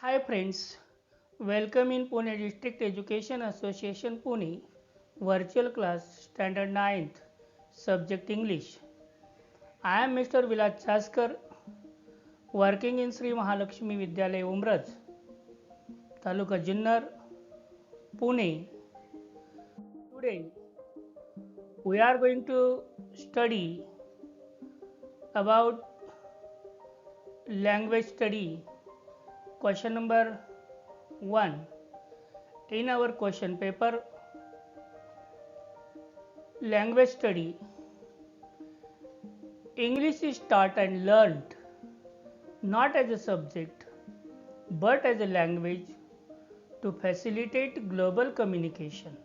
Hi friends, welcome in Pune District Education Association Pune virtual class standard 9th subject English. I am Mr. Vilas Chaskar working in Sri Mahalakshmi Vidyalaya Umraj, Taluka Jinnar, Pune. Today we are going to study about language study question number 1 in our question paper language study. English is taught and learned not as a subject but as a language to facilitate global communication.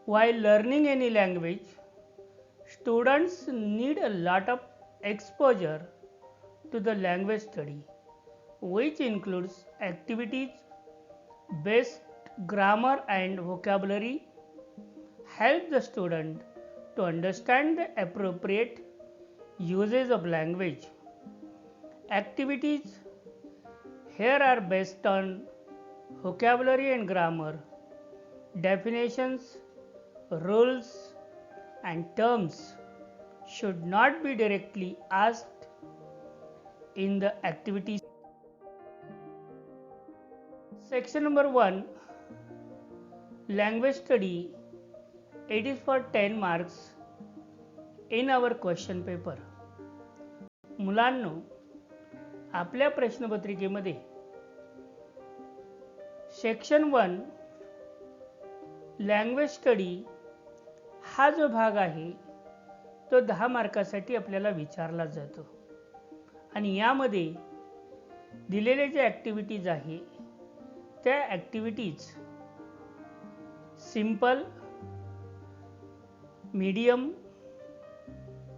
While learning any language, students need a lot of exposure to the language study, which includes activities based grammar and vocabulary, help the student to understand the appropriate uses of language. Activities here are based on vocabulary and grammar, definitions, rules, and terms should not be directly asked in the activity. Section number 1 Language study. It is for 10 marks in our question paper. मुलांनो, आपल्या प्रश्नपत्रिकेमध्ये section 1 language study हा जो भाग आहे तो 10 मार्कासाठी आपल्याला विचारला जातो आणि यामध्ये दिलेले जे ॲक्टिव्हिटीज आहे त्या ॲक्टिव्हिटीज सिंपल, मीडियम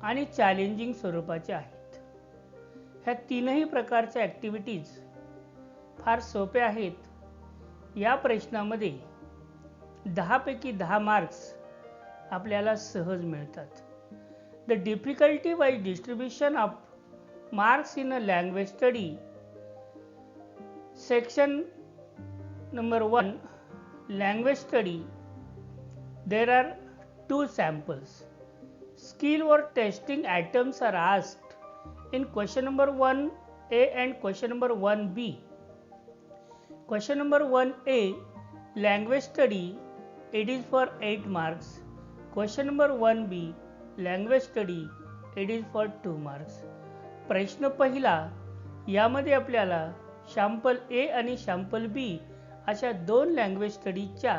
आणि चॅलेंजिंग स्वरूपाचे आहेत. ह्या तीनही प्रकारच्या ॲक्टिव्हिटीज फार सोप्या आहेत. या प्रश्नामध्ये 10 पैकी 10 मार्क्स आपल्याला सहज मिळतात. The difficulty wise distribution of marks in a language study. Section number 1 language study. There are 2 samples. Skill or testing items are asked in question number 1A and question number 1B. Question number 1A language study, it is for 8 marks. Question number 1B language study, it is for 2 marks. प्रश्न पहिला यामध्ये आपल्याला sample ए आणि sample बी अशा 2 language स्टडीजच्या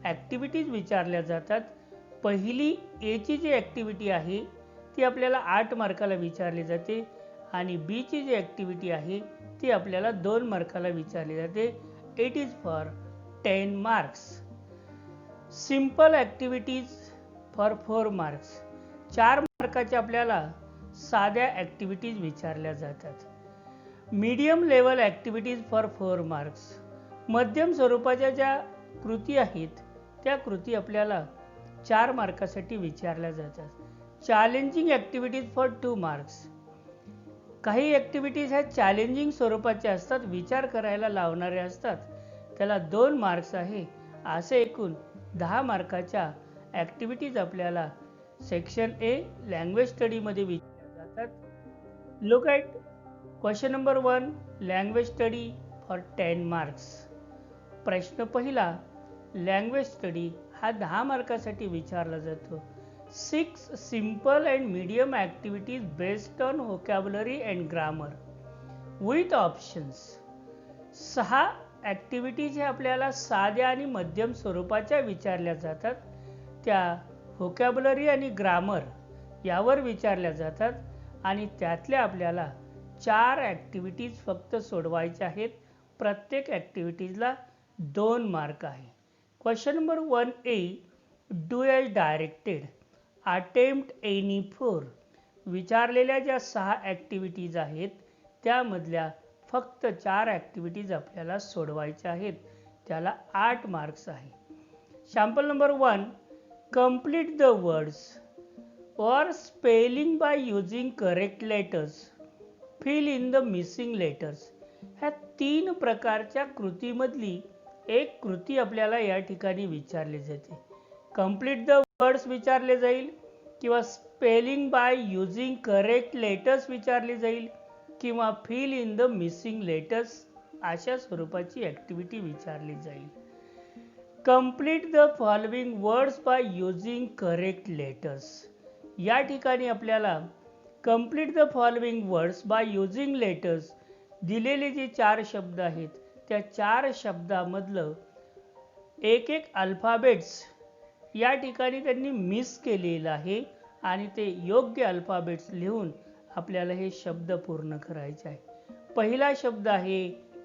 activities विचारल्या जातात. पहिली एची जी ॲक्टिव्हिटी आहे ती आपल्याला 8 मार्काला विचारली जाते आणि बीची जी ॲक्टिव्हिटी आहे ती आपल्याला 2 मार्काला विचारली जाते. It is for 10 marks. Simple activities for 4 marks. 4 मार्काच्या आपल्याला साध्या ॲक्टिव्हिटीज विचारल्या जातात. Medium level activities for 4 marks. मध्यम स्वरूपाच्या ज्या कृती आहेत त्या कृती आपल्याला 4 मार्कासाठी विचारल्या जातात. Challenging activities for 2 marks. काही ॲक्टिव्हिटीज ह्या चॅलेंजिंग स्वरूपाच्या असतात, विचार करायला लावणाऱ्या असतात, त्याला 2 मार्क्स आहे. असे एकूण 10 मार्काच्या ॲक्टिव्हिटीज आपल्याला सेक्शन ए लँग्वेज स्टडीमध्ये विचारल्या जातात. Look at question number 1 language study for 10 marks. प्रश्न पहिला लँग्वेज स्टडी हा 10 मार्कासाठी विचारला जातो. 6 simple and medium activities based on vocabulary and grammar with options. 6 activities हे आपल्याला साध्या आणि मध्यम स्वरूपाच्या विचारल्या जातात. त्या व्होकॅब्युलरी आणि ग्रामर यावर विचारल्या जातात आणि त्यातल्या आपल्याला 4 ॲक्टिव्हिटीज फक्त सोडवायच्या आहेत. प्रत्येक ॲक्टिव्हिटीजला 2 मार्क आहे. Question number 1A do as directed, attempt any 4. विचारलेल्या ज्या 6 ॲक्टिव्हिटीज आहेत त्यामधल्या फक्त 4 ॲक्टिव्हिटीज आपल्याला सोडवायच्या आहेत. त्याला 8 मार्क्स आहे. Sample number 1 complete the words or spelling by using correct letters. Fill in the missing letters. ह्या 3 प्रकारच्या कृतीमधली एक कृती आपल्याला या ठिकाणी विचारली जाते. कंप्लीट द वर्ड्स विचारले जाईल, किंवा spelling by using correct letters विचारली जाईल, किंवा fill in the missing letters अशा स्वरूपाची ॲक्टिव्हिटी विचारली जाईल. Complete the following words by using correct letters. या ठिकाणी आपल्याला complete the following words by using letters दिलेले जे 4 शब्द आहेत त्या 4 शब्दामधलं एक अल्फाबेट्स या ठिकाणी त्यांनी मिस केलेलं आहे आणि ते योग्य अल्फाबेट्स लिहून आपल्याला हे शब्द पूर्ण करायचे आहे. पहिला शब्द आहे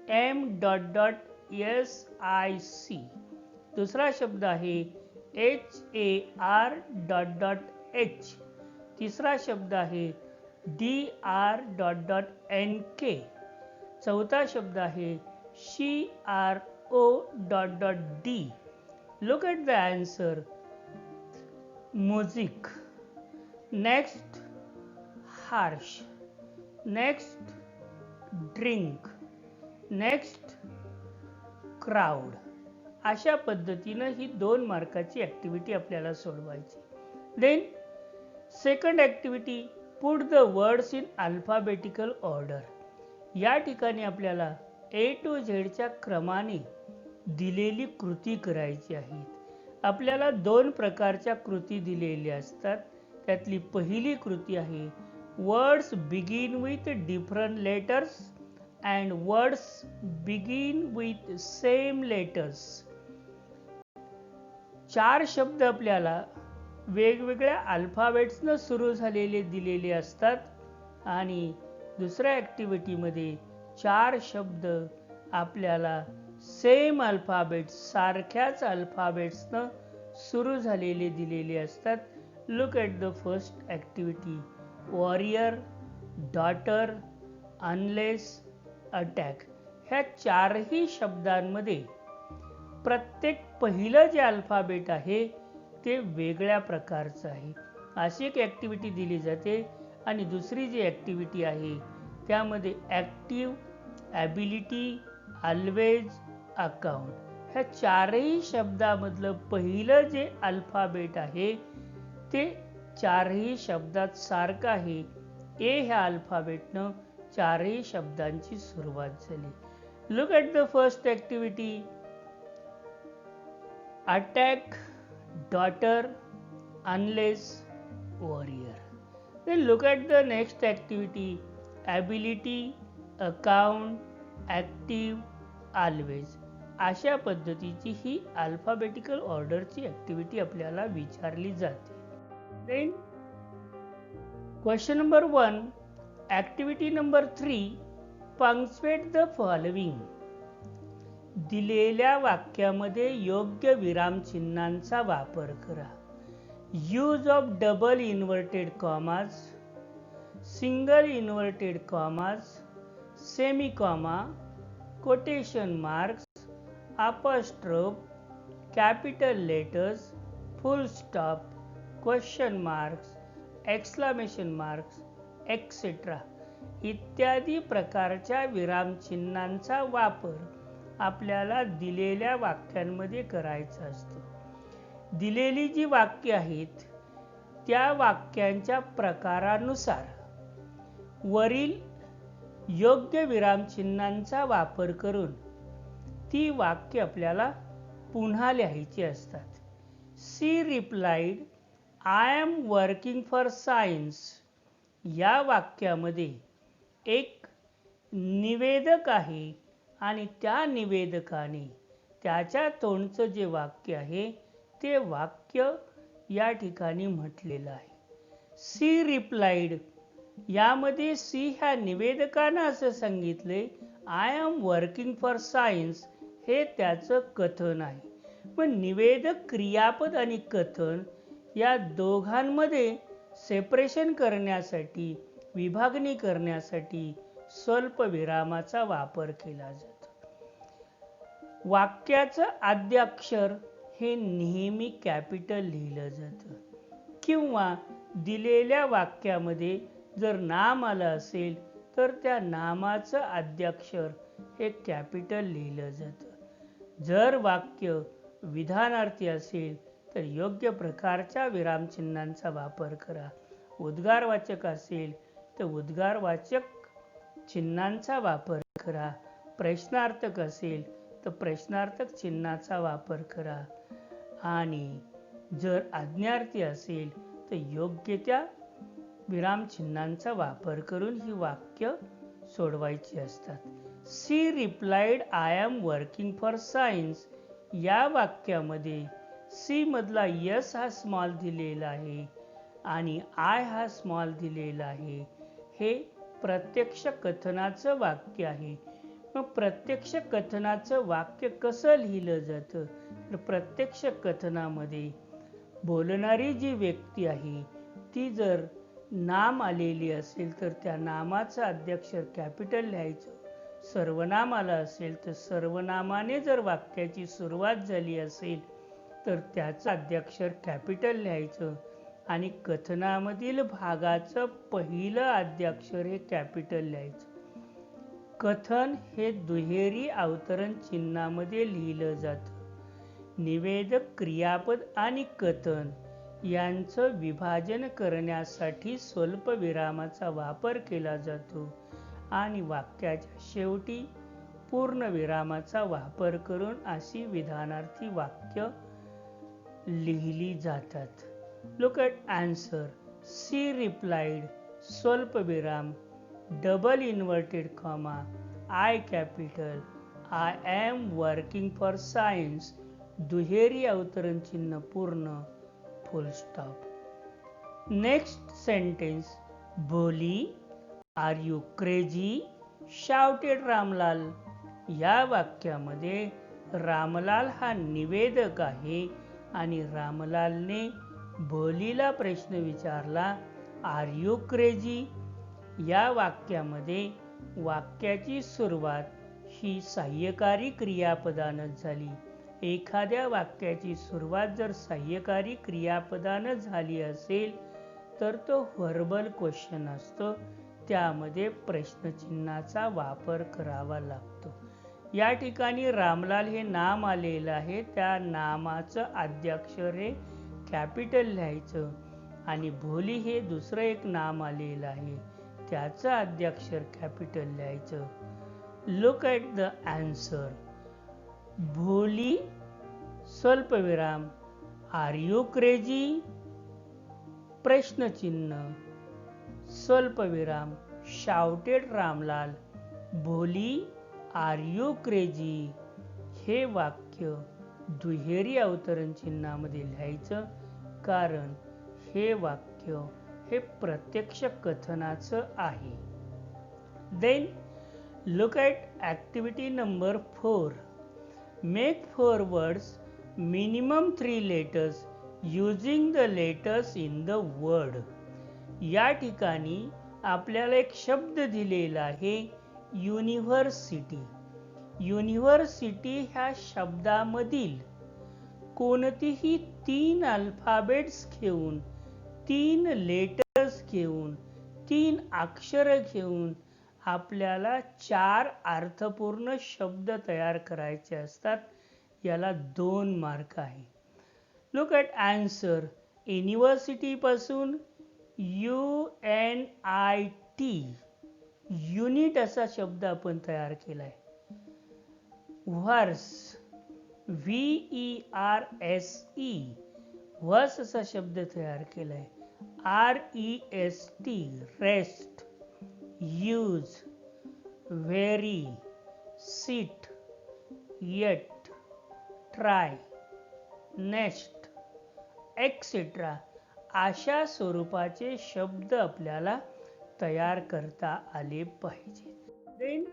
M.SIC. दुसरा शब्द आहे HAR.H. तिसरा शब्द आहे DR.NK. चौथा शब्द आहे CRO.D. Look at the answer. Music. Next, harsh. Next, drink. Next, crowd. अशा पद्धतीनं ही 2 मार्काची ॲक्टिव्हिटी आपल्याला सोडवायची. Then second activity, put the words in alphabetical order. या ठिकाणी आपल्याला A to Z च्या क्रमाने दिलेली कृती करायची आहे. आपल्याला 2 प्रकारच्या कृती दिलेल्या असतात. त्यातली पहिली कृती आहे words begin with different letters and words begin with same letters. 4 शब्द आपल्याला वेगवेगळ्या अल्फाबेट्सनं सुरू झालेले दिलेले असतात आणि दुसऱ्या ॲक्टिव्हिटीमध्ये 4 शब्द आपल्याला सेम अल्फाबेट्स, सारख्याच अल्फाबेट्सनं सुरू झालेले दिलेले असतात. Look at the first activity, warrior, daughter, unless, attack. ह्या 4ही शब्दांमध्ये प्रत्येक पहिलं जे अल्फाबेट आहे ते वेगळ्या प्रकारचं आहे. अशी एक ॲक्टिव्हिटी दिली जाते. आणि दुसरी जी ॲक्टिव्हिटी आहे त्यामध्ये ॲक्टिव्ह, ॲबिलिटी, ऑलवेज, अकाउंट. ह्या 4ही शब्दामधलं पहिलं जे अल्फाबेट आहे ते 4ही शब्दात सारखं आहे. ए ह्या अल्फाबेटनं 4ही शब्दांची सुरुवात झाली. Look at the first activity, attack, daughter, unless, warrior. Then look at the next activity, ability, account, active, always. अशा पद्धतीची ही अल्फाबेटिकल ऑर्डरची ॲक्टिव्हिटी आपल्याला विचारली जाते. Then question number 1, activity number 3, punctuate the following. दिलेल्या वाक्यामध्ये योग्य विरामचिन्हांचा वापर करा. Use of double inverted commas, single inverted commas, semi-comma, quotation marks, apostrophe, capital letters, full stop, question marks, exclamation marks, etc. इत्यादी प्रकारच्या विरामचिन्हांचा वापर आपल्याला दिलेल्या वाक्यांमध्ये करायचा असतो. दिलेली जी वाक्य आहेत त्या वाक्यांच्या प्रकारानुसार वरील योग्य विरामचिन्हांचा वापर करून ती वाक्य आपल्याला पुन्हा लिहायची असतात. She replied, I am working for science. या वाक्यामध्ये एक निवेदक आहे आणि त्या निवेदकाने त्याच्या तोंडचं जे वाक्य आहे ते वाक्य या ठिकाणी म्हटलेलं आहे. सी रिप्लाइड, यामध्ये सी ह्या निवेदकानं असं सांगितले, I am working for science हे त्याचं कथन आहे. पण निवेदक, क्रियापद आणि कथन या दोघांमध्ये सेपरेशन करण्यासाठी, विभागणी करण्यासाठी स्वल्प विरामाचा वापर केला जातो. वाक्याचं आद्याक्षर हे नेहमी कॅपिटल लिहिलं जातं किंवा दिलेल्या वाक्यामध्ये जर नाम आलं असेल तर त्या नामाचं आद्याक्षर हे कॅपिटल लिहिलं जातं. जर वाक्य विधानार्थी असेल तर योग्य प्रकारच्या विरामचिन्हांचा वापर करा. उद्गारवाचक असेल तर उद्गारवाचक चिन्हांचा वापर करा. प्रश्नार्थक असेल तर प्रश्नार्थक चिन्हाचा वापर करा. आणि जर आज्ञार्थी असेल तर योग्य त्या विरामचिन्हांचा वापर करून ही वाक्य सोडवायची असतात. She replied I am working for science या वाक्यामध्ये सी मधला यस हा स्मॉल दिलेला आहे आणि आय हा स्मॉल दिलेला आहे. हे प्रत्यक्ष कथनाचं वाक्य आहे. मग प्रत्यक्ष कथनाचं वाक्य कसं लिहिलं जातं तर प्रत्यक्ष कथनामध्ये बोलणारी जी व्यक्ती आहे ती जर नाम आलेली असेल तर त्या नामाचं आद्याक्षर कॅपिटल लिहायचं. सर्वनाम आलं असेल तर सर्वनामाने जर वाक्याची सुरुवात झाली असेल तर त्याचं आद्याक्षर कॅपिटल लिहायचं आणि कथनामधील भागाचं पहिलं आद्याक्षर हे कॅपिटल लिहायचं. कथन हे दुहेरी अवतरण चिन्हामध्ये लिहिलं जातं. निवेदक, क्रियापद आणि कथन यांचं विभाजन करण्यासाठी स्वल्पविरामाचा वापर केला जातो आणि वाक्याच्या शेवटी पूर्णविरामाचा वापर करून अशी विधानार्थी वाक्य लिहिली जातात. Look at answer. She replied, स्वल्पविराम, double inverted comma, I capital, I am working for science, दुहेरी अवतरण चिन्ह पूर्ण, full stop. Next sentence. Bholi, are you crazy, shouted Ramlal. या वाक्यामध्ये रामलाल हा निवेदक आहे आणि रामलालने भोलीला प्रश्न विचारला, आर यू क्रेजी. या वाक्यामध्ये वाक्याची सुरुवात ही सहाय्यकारी क्रियापदानं झाली. एखाद्या वाक्याची सुरुवात जर सहाय्यकारी क्रियापदानं झाली असेल तर तो व्हर्बल क्वेश्चन असतो. त्यामध्ये प्रश्नचिन्हाचा वापर करावा लागतो. या ठिकाणी रामलाल हे नाम आलेलं आहे. त्या नामाचं आद्याक्षर हे कॅपिटल लिहायचं आणि भोली हे दुसरं एक नाम आलेलं आहे. त्याचं आद्याक्षर कॅपिटल लिहायचं. Look at the answer. भोली, स्वल्पविराम, आर यू क्रेजी, प्रश्नचिन्ह, स्वल्पविराम, शाउटेड रामलाल, भोली, आर यू क्रेजी. हे वाक्य दुहेरी अवतरण चिन्हामध्ये लिहायचं कारण हे वाक्य हे प्रत्यक्ष कथनाचं आहे. Then look at activity number 4. Make 4 words, minimum 3 letters using the letters in the word. या ठिकाणी आपल्याला एक शब्द दिलेला आहे, युनिव्हर्सिटी. युनिव्हर्सिटी ह्या शब्दामधील कोणतीही 3 अल्फाबेट्स घेऊन, 3 लेटर्स घेऊन, 3 अक्षर घेऊन आपल्याला 4 अर्थपूर्ण शब्द तयार करायचे असतात. याला 2 मार्क आहे. Look at answer. युनिव्हर्सिटी पासून UNIT, युनिट असा शब्द आपण तयार केलाय. व्हर्स, VERSE, व्हर्स असा शब्द तयार केलाय. REST, rest, use, very, sit, yet, try, next, etcetera अशा स्वरूपाचे शब्द आपल्याला तयार करता आले पाहिजे. Then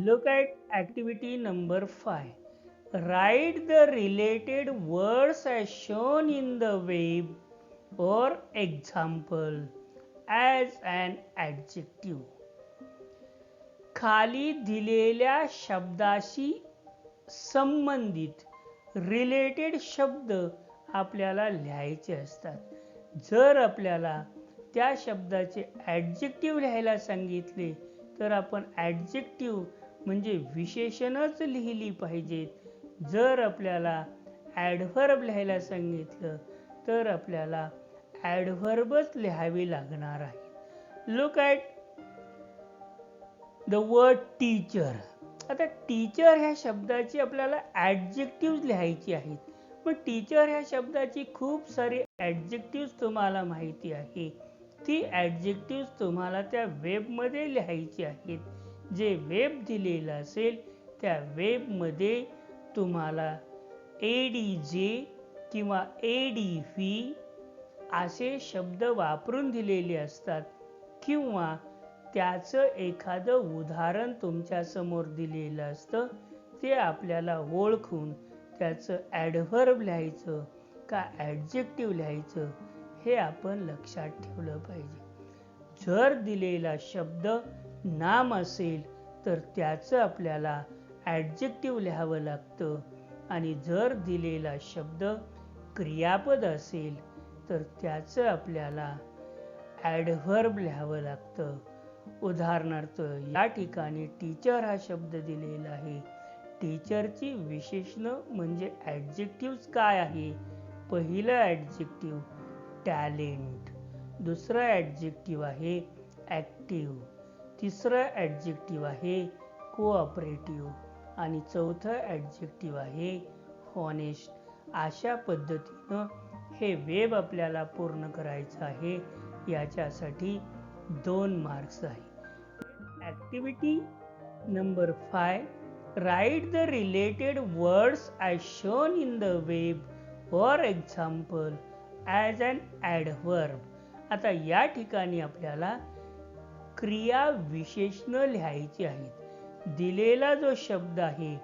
look at activity number 5. Write the related words as shown in the web or example as an adjective. खाली दिलेल्या शब्दाशी संबंधित रिलेटेड शब्द आपल्याला लिहायचे असतात. जर आपल्याला त्या शब्दाचे ॲडजेक्टिव्ह लिहायला सांगितले तर आपण ॲडजेक्टिव्ह म्हणजे विशेषणच लिहिली पाहिजेत. जर आपल्याला ॲडव्हर्ब लिहायला सांगितलं तर आपल्याला ॲडव्हर्बच लिहावी लागणार आहे. Look at the word teacher. आता टीचर ह्या शब्दाची आपल्याला ॲडजेक्टिव्ह लिहायची आहेत. पण टीचर ह्या शब्दाची खूप सारी ॲडजेक्टिव्ह तुम्हाला माहिती आहे. ती ॲडजेक्टिव्ह तुम्हाला त्या वेबमध्ये लिहायची आहेत. जे वेब दिलेलं असेल त्या वेबमध्ये तुम्हाला ADJ किंवा ADV असे शब्द वापरून दिलेले असतात किंवा त्याचं एखादं उदाहरण तुमच्या समोर दिलेलं असतं. ते आपल्याला ओळखून त्याचं ॲडव्हर्ब लिहायचं का ॲडजेक्टिव्ह लिहायचं हे आपण लक्षात ठेवलं पाहिजे. जर दिलेला शब्द नाम असेल तर त्याचं आपल्याला ॲडजेक्टिव्ह लिहावं लागतं आणि जर दिलेला शब्द क्रियापद असेल तर त्याचं आपल्याला ॲडव्हर्ब लिहावं लागतं. उदाहरणार्थ या ठिकाणी टीचर हा शब्द दिलेला आहे. टीचरची विशेषणं म्हणजे ॲडजेक्टिव्ह काय आहे? पहिलं ॲडजेक्टिव्ह टॅलेंट, दुसरं ॲडजेक्टिव्ह आहे ॲक्टिव्ह, तिसरं ॲडजेक्टिव्ह आहे कोऑपरेटिव्ह आणि चौथं ॲडजेक्टिव्ह आहे हॉनेस्ट. अशा पद्धतीनं हे वेब आपल्याला पूर्ण करायचं आहे. याच्यासाठी 2 मार्क्स आहे. Activity number 5, write the related words as shown in the web for example as an adverb. आता या ठिकाणी आपल्याला क्रिया विशेषणं लिहायची आहेत. दिलेला जो शब्द आहे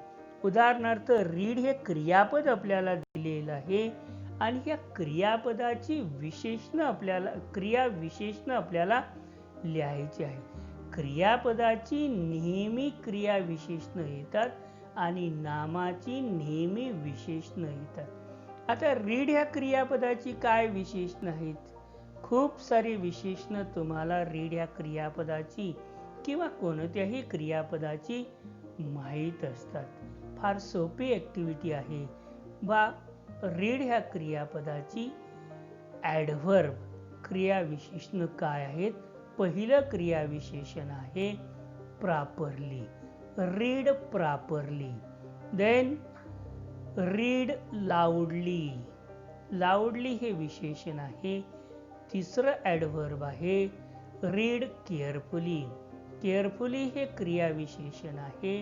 उदाहरणार्थ रीड हे क्रियापद आपल्याला दिलेलं आहे आणि या क्रियापदाची क्रिया विशेषणं आपल्याला लिहायची आहे. क्रियापदाची नेहमी क्रिया विशेषणं येतात आणि नामाची नेहमी विशेषणं येतात. आता रीड ह्या क्रियापदाची काय विशेषणं आहेत? खूप सारी विशेषणं तुम्हाला रीड ह्या क्रियापदाची किंवा कोणत्याही क्रियापदाची माहीत असतात. फार सोपी ॲक्टिव्हिटी आहे. रीड ह्या क्रियापदाची ॲडव्हर्ब क्रियाविशेषणं काय आहेत? पहिलं क्रियाविशेषण आहे properly. Read properly. Then read loudly. Loudly हे विशेषण आहे. तिसरं ॲडव्हर्ब आहे रीड केअरफुली. केअरफुली हे क्रियाविशेषण आहे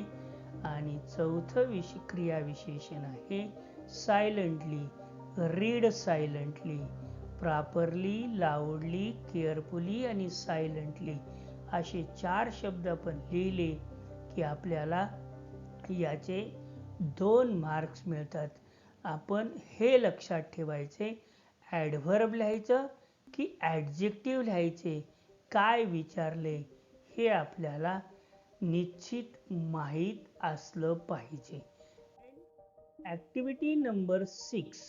आणि चौथं क्रियाविशेषण आहे silently. Read silently. Properly, लाऊडली, carefully आणि सायलेंटली असे 4 शब्द आपण लिहिले की आपल्याला याचे 2 मार्क्स मिळतात. आपण हे लक्षात ठेवायचे ॲडव्हर्ब लिहायचं की ॲडजेक्टिव्ह लिहायचे, काय विचारले हे आपल्याला निश्चित माहीत असलं पाहिजे. Activity number 6,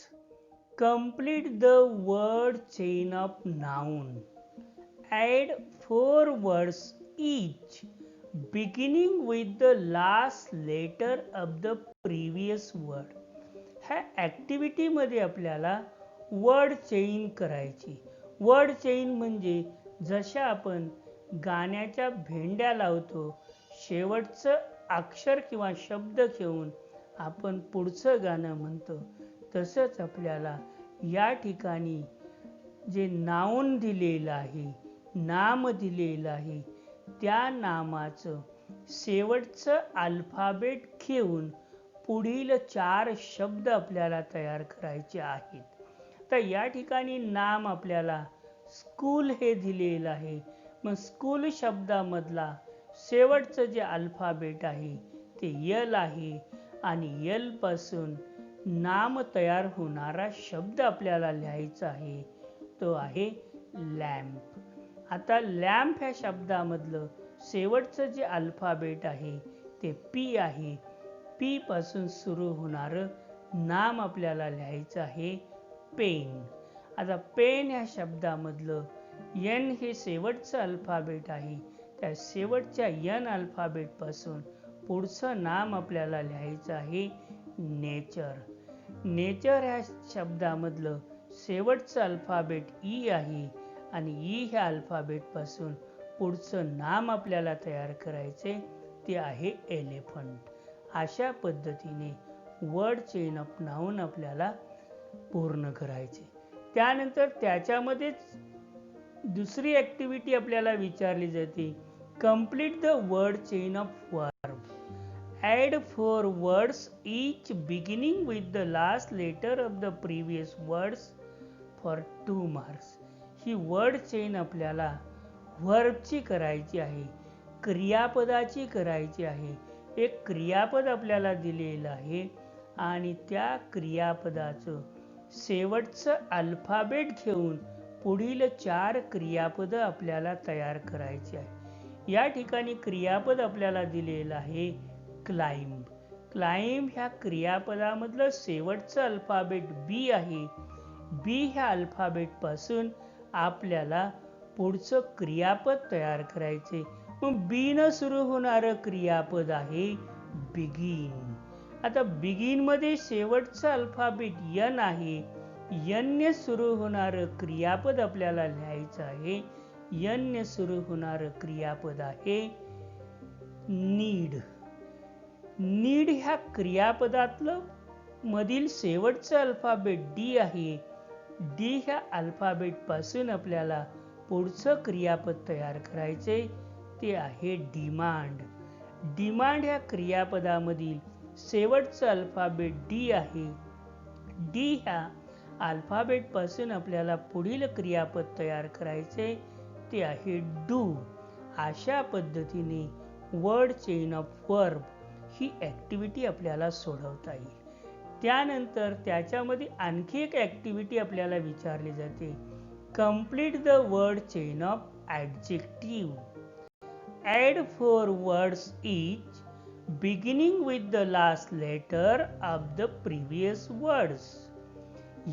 complete the word chain of noun. Add 4 words each beginning with the last letter of the previous word. ह्या ॲक्टिव्हिटीमध्ये आपल्याला वर्ड चेन करायची. वर्ड चेन म्हणजे जशा आपण गाण्याच्या भेंड्या लावतो, शेवटचं अक्षर किंवा शब्द घेऊन आपण पुढचं गाणं म्हणतो, तसंच आपल्याला या ठिकाणी जे नाउन दिलेलं आहे, नाम दिलेलं आहे, त्या नामाचं शेवटचं अल्फाबेट घेऊन पुढील 4 शब्द आपल्याला तयार करायचे आहेत. तर या ठिकाणी नाम आपल्याला स्कूल हे दिलेलं आहे. मग स्कूल शब्दामधला शेवटचं जे अल्फाबेट आहे ते यल आहे आणि यल पासून नाम तयार होणारा शब्द आपल्याला लिहायचा आहे, तो आहे लॅम्प. आता लॅम्प ह्या शब्दामधलं शेवटचं जे अल्फाबेट आहे ते पी आहे. पी पासून सुरू होणारं नाम आपल्याला लिहायचं आहे पेन. आता पेन ह्या शब्दामधलं एन हे शेवटचं अल्फाबेट आहे. त्या शेवटच्या एन अल्फाबेट पासून पुढचं नाम आपल्याला लिहायचं आहे नेचर. नेचर ह्या शब्दामधलं शेवटचं अल्फाबेट ई आहे आणि ई ह्या अल्फाबेटपासून पुढचं नाम आपल्याला तयार करायचे ते आहे एलिफंट. अशा पद्धतीने वर्ड चेन ऑफ नाउन आपल्याला पूर्ण करायचे. त्यानंतर त्याच्यामध्येच दुसरी ॲक्टिव्हिटी आपल्याला विचारली जाते, complete the word chain of verb. Add 4 words each beginning with the last letter of the previous words for 2 marks. He word chain आपल्याला वर्बची करायची आहे, क्रियापदाची करायची आहे. एक क्रियापद आपल्याला दिलेलं आहे आणि त्या क्रियापदाचं शेवटचं अल्फाबेट घेऊन पुढील 4 क्रियापदं आपल्याला तयार करायची आहे. या ठिकाणी क्रियापद आपल्याला दिलेलं आहे क्लाइंब. क्लाइंब ह्या क्रियापदामधलं शेवटचं अल्फाबेट बी आहे. बी ह्या अल्फाबेटपासून आपल्याला पुढचं क्रियापद तयार करायचे. मग बी न सुरू होणारं क्रियापद आहे बिगिन. आता बिगिन मध्ये शेवटचं अल्फाबेट यन आहे. यन ने सुरू होणारं क्रियापद आपल्याला लिहायचं आहे. यन ने सुरू होणारं क्रियापद आहे नीड. नीड ह्या क्रियापदातलं मधील शेवटचं अल्फाबेट डी आहे. डी ह्या अल्फाबेट पासून आपल्याला पुढचं क्रियापद तयार करायचे ते आहे डिमांड. डिमांड ह्या क्रियापदामधील शेवटचं अल्फाबेट डी आहे. डी ह्या अल्फाबेट पासून आपल्याला पुढील क्रियापद तयार करायचे ते आहे डू. अशा पद्धतीने word chain of verb he activity आपल्याला सोडवता येईल. त्यानंतर त्याच्यामध्ये आणखी एक ॲक्टिव्हिटी आपल्याला विचारली जाते, complete the word chain of adjective. Add 4 words each beginning with the last letter of the previous words.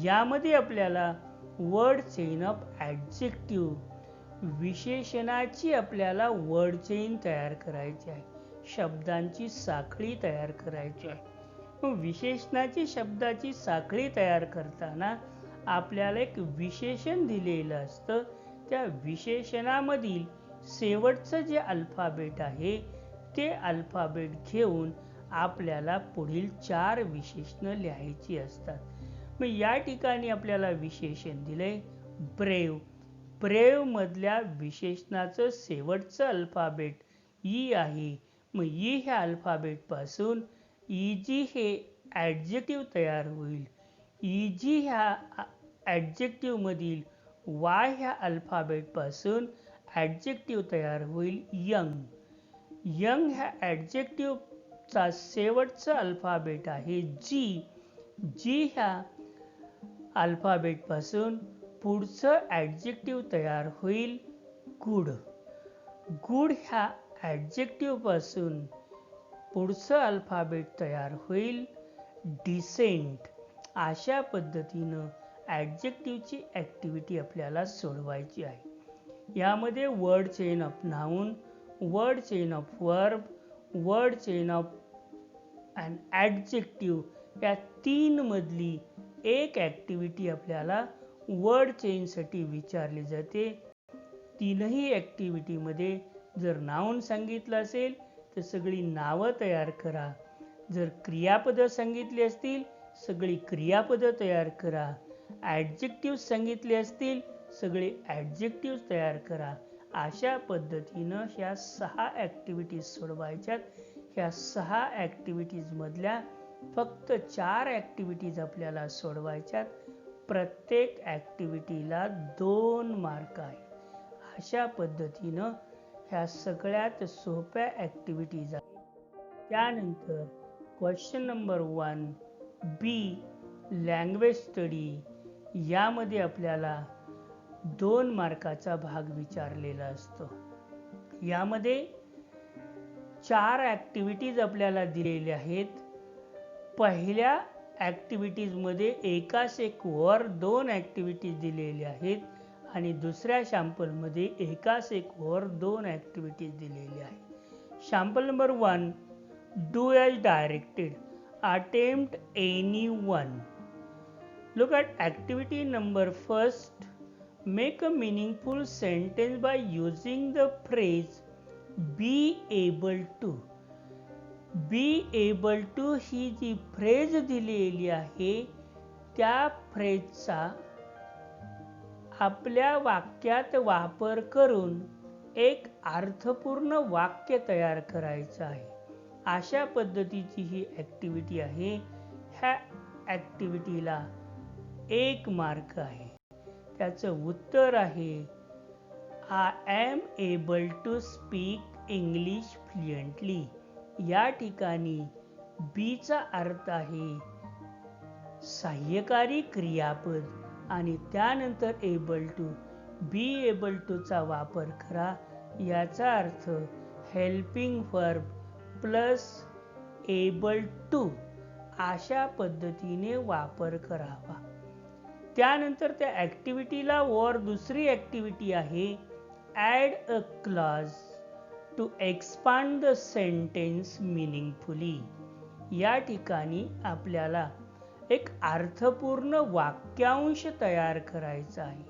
यामध्ये आपल्याला वर्ड चेन ऑफ ॲडजेक्टिव्ह विशेषणाची आपल्याला वर्ड चेन तयार करायची आहे. शब्दांची साखळी तयार करायची आहे. मग विशेषणाची शब्दाची साखळी तयार करताना आपल्याला एक विशेषण दिलेलं असतं. त्या विशेषणामधील शेवटचं जे अल्फाबेट आहे ते अल्फाबेट घेऊन आपल्याला पुढील 4 विशेषणं लिहायची असतात. मग या ठिकाणी आपल्याला विशेषण दिले ब्रेव. ब्रेव मधल्या विशेषणाचं शेवटचं अल्फाबेट ई आहे. मग ई ह्या अल्फाबेटपासून इजी हे ॲडजेक्टिव्ह तयार होईल. इजी ह्या ॲडजेक्टिव्हमधील वाय ह्या अल्फाबेटपासून ॲडजेक्टिव्ह तयार होईल यंग. यंग ह्या ॲडजेक्टिव्हचा शेवटचा अल्फाबेट आहे जी. जी ह्या अल्फाबेटपासून पुढचं ॲडजेक्टिव्ह तयार होईल गुड. गुड ह्या ॲडजेक्टिव्हपासून पुढचं अल्फाबेट तयार होईल डिसेंट. अशा पद्धतीनं ॲडजेक्टिव्हची ॲक्टिव्हिटी आपल्याला सोडवायची आहे. यामध्ये word chain of noun, word chain of verb, word chain of and adjective या 3 मधली एक ॲक्टिव्हिटी आपल्याला वर्ड चेनसाठी विचारली जाते. 3ही ॲक्टिव्हिटीमध्ये जर नाउन सांगितलं असेल तर सगळी नावं तयार करा. जर क्रियापदं सांगितली असतील सगळी क्रियापदं तयार करा. ॲडजेक्टिव्ह सांगितले असतील सगळे ॲडजेक्टिव्ह तयार करा. अशा पद्धतीनं ह्या 6 ॲक्टिव्हिटीज सोडवायच्यात. ह्या 6 ॲक्टिव्हिटीजमधल्या फक्त 4 ॲक्टिव्हिटीज आपल्याला सोडवायच्यात. प्रत्येक ॲक्टिव्हिटीला 2 मार्क आहेत. अशा पद्धतीनं ह्या सगळ्यात सोप्या ॲक्टिव्हिटीज आहेत. त्यानंतर क्वेश्चन नंबर 1 बी लँग्वेज स्टडी. यामध्ये आपल्याला 2 मार्काचा भाग विचारलेला असतो. यामध्ये 4 ॲक्टिव्हिटीज आपल्याला दिलेल्या आहेत. पहिल्या ॲक्टिव्हिटीजमध्ये एकास एक वर 2 ॲक्टिव्हिटीज दिलेल्या आहेत आणि दुसऱ्या सॅम्पलमध्ये एकास एक वर 2 ॲक्टिव्हिटीज दिलेल्या आहेत. Sample number 1 Do as directed. Attempt any one. Look at activity number first. Make a meaningful sentence by using the phrase be able to. Be able to ही जी फ्रेज दिलेली आहे त्या फ्रेजचा आपल्या वाक्यात वापर करून एक अर्थपूर्ण वाक्य तयार करायचं आहे. अशा पद्धतीची ही ॲक्टिव्हिटी आहे. ह्या ॲक्टिव्हिटीला 1 मार्क आहे. त्याचं उत्तर आहे I am able to speak English fluently. या ठिकाणी बीचा अर्थ आहे सहाय्यकारी क्रियापद आणि त्यानंतर एबल टू, बी एबल टूचा वापर करा. याचा अर्थ helping verb plus able to अशा पद्धतीने वापर करावा. त्यानंतर त्या ॲक्टिव्हिटीला वर दुसरी ॲक्टिव्हिटी आहे add a clause to expand the sentence meaningfully. या ठिकाणी आपल्याला एक अर्थपूर्ण वाक्यांश तयार करायचा आहे.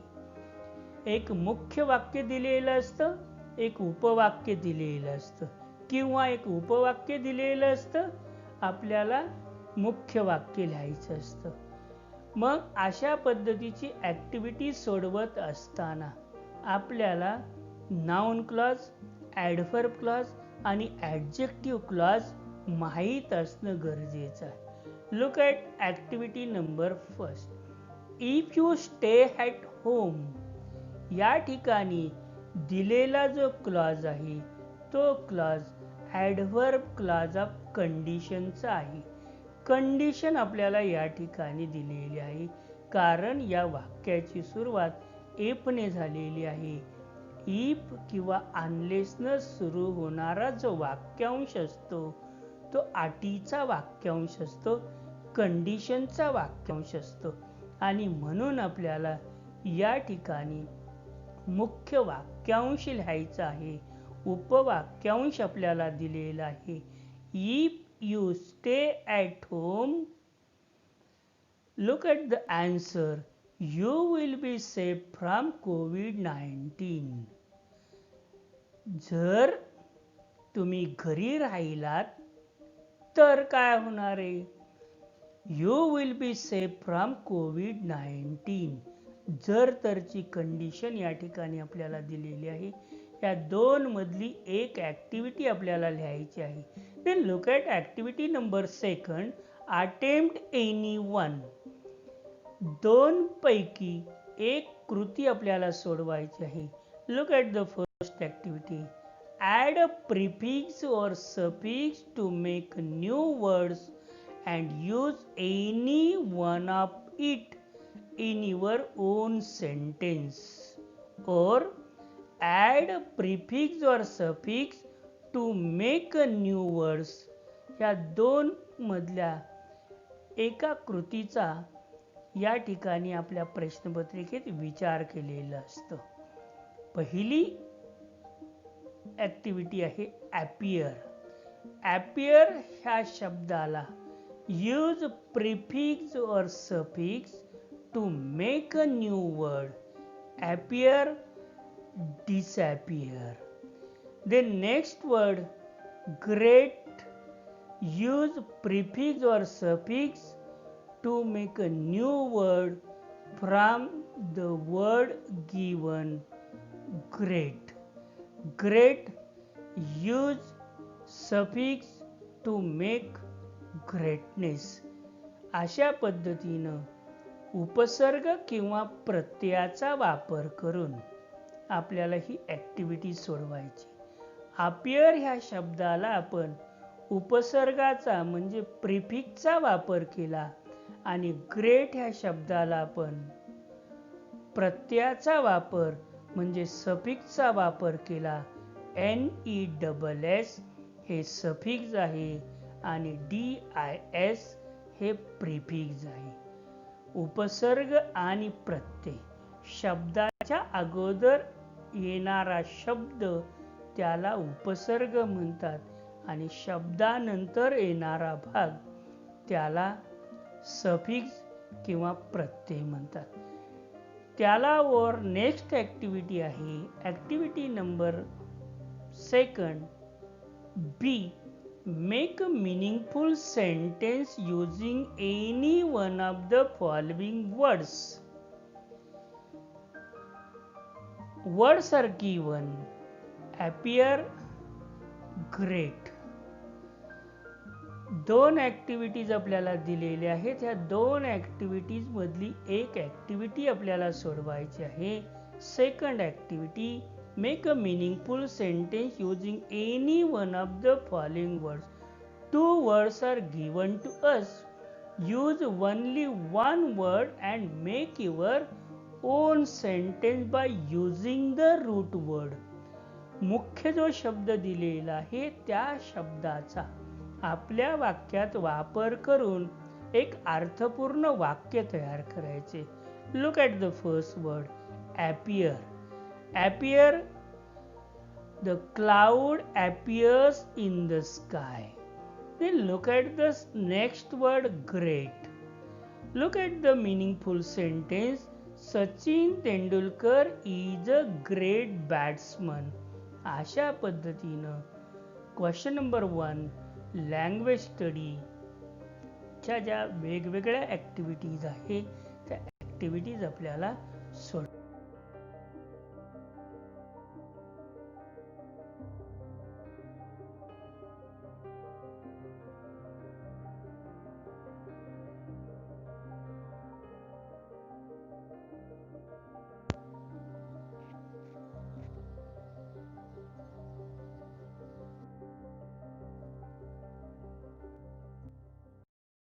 एक मुख्य वाक्य दिलेलं असतं, एक उपवाक्य दिलेलं असतं किंवा एक उपवाक्य दिलेलं असतं, आपल्याला मुख्य वाक्य लिहायचं असतं. मग अशा पद्धतीची ॲक्टिव्हिटी सोडवत असताना आपल्याला नाउन क्लॉज, ॲडव्हर्ब क्लॉज आणि ॲडजेक्टिव्ह क्लॉज माहीत असणं गरजेचं आहे. Look at activity number first. If you stay at home. या ठिकाणी दिलेला जो क्लॉज आहे तो क्लॉज ॲडव्हर्ब क्लॉज ऑफ कंडिशनचा आहे. कंडिशन आपल्याला या ठिकाणी दिलेली आहे कारण या वाक्याची सुरुवात इफने झालेली आहे. इफ किंवा अनलेसनं सुरू होणारा जो वाक्यांश असतो तो अटीचा वाक्यांश असतो, कंडिशनचा वाक्यांश असतो आणि म्हणून आपल्याला या ठिकाणी मुख्य वाक्यांश लिहायचा आहे. उपवाक्यांश आपल्याला दिलेला आहे. If you stay at home, look at the answer. You will be safe from COVID-19. जर तुम्ही घरी राहिलात तर काय होणार आहे? You will be safe from COVID-19. जर तरची कंडिशन या ठिकाणी आपल्याला दिलेली आहे. या दोन मधली एक ॲक्टिव्हिटी आपल्याला लिहायची आहे. Then look at activity number second. Attempt any one. दोन पैकी एक कृती आपल्याला सोडवायची आहे. Look at the first activity. Add a prefix or suffix to make new words and use any one of it in your own sentence. Or add a prefix or suffix to make a new words. या दोन मधल्या एका कृतीचा या ठिकाणी आपल्या प्रश्नपत्रिकेत विचार केलेला असतो. पहिली ॲक्टिव्हिटी आहे appear. appear ह्या शब्दाला use prefix or suffix to make a new word. appear, disappear. The next word great. Use prefix or suffix to make a new word from the word given great. Great. Use suffix to make greatness. अशा पद्धतीनं उपसर्ग किंवा प्रत्ययाचा वापर करून आपल्याला ही activity सोडवायची. appear ह्या शब्दाला आपण उपसर्गाचा म्हणजे प्रिफिक्सचा वापर केला आणि ग्रेट ह्या शब्दाला आपण प्रत्ययाचा वापर म्हणजे सफिक्सचा वापर केला. NESS हे सफिक्स आहे आणि DIS हे प्रिफिक्स आहे. उपसर्ग आणि प्रत्यय शब्दाच्या अगोदर येणारा शब्द त्याला उपसर्ग म्हणतात आणि शब्दानंतर येणारा भाग त्याला सफिक्स किंवा प्रत्यय म्हणतात. त्याला वर नेक्स्ट ॲक्टिव्हिटी आहे. Activity number 2 B. Make a meaningful sentence using any one of the following words. Words are given. appear, great. दोन ॲक्टिव्हिटीज आपल्याला दिलेल्या आहेत. ह्या दोन ॲक्टिव्हिटीज मधली एक ॲक्टिव्हिटी आपल्याला सोडवायची आहे. Second activity, make a meaningful sentence using any one of the following words. Two words are given to us. Use only one word and make your own sentence by using the root word. मुख्य जो शब्द दिलेला आहे त्या शब्दाचा आपल्या वाक्यात वापर करून एक अर्थपूर्ण वाक्य तयार करायचे. Look at the first word, appear. appear, the cloud appears in the sky. Then look at the next word, great. Look at the meaningful sentence, Sachin Tendulkar is a great batsman. अशा पद्धतीनं question number 1 language स्टडीच्या ज्या वेगवेगळ्या activities आहेत त्या activities आपल्याला सोड